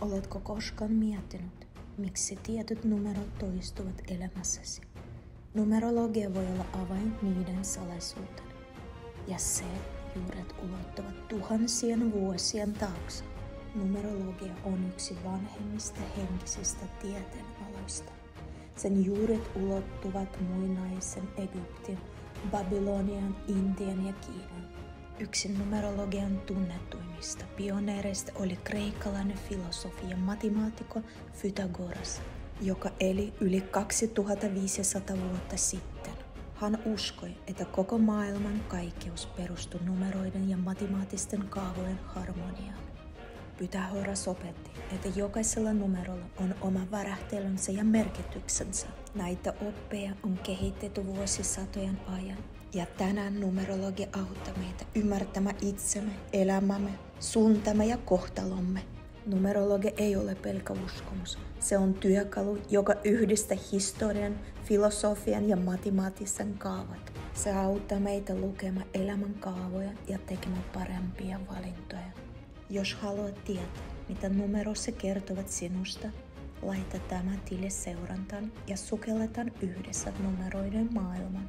Oletko koskaan miettinyt, miksi tietyt numerot toistuvat elämässäsi? Numerologia voi olla avain niiden salaisuuteen. Ja se juuret ulottuvat tuhansien vuosien taakse. Numerologia on yksi vanhemmista henkisistä tieteenaloista. Sen juuret ulottuvat muinaisen Egyptin, Babylonian, Intian ja Kiinan. Yksi numerologian tunnetuimmista pioneereista oli kreikkalainen filosofi ja matemaatikko Pythagoras, joka eli yli 2500 vuotta sitten. Hän uskoi, että koko maailman kaikkeus perustui numeroiden ja matemaattisten kaavojen harmoniaan. Pythagoras opetti, että jokaisella numerolla on oma värähtelensä ja merkityksensä. Näitä oppeja on kehitetty vuosisatojen ajan. Ja tänään numerologia auttaa meitä ymmärtämään itsemme, elämämme, suuntamme ja kohtalomme. Numerologia ei ole pelkkä uskomus. Se on työkalu, joka yhdistää historian, filosofian ja matemaattisen kaavat. Se auttaa meitä lukemaan elämän kaavoja ja tekemään parempia valintoja. Jos haluat tietää, mitä numeroissa kertovat sinusta, laita tämä tili seurantaan ja sukelletaan yhdessä numeroiden maailman.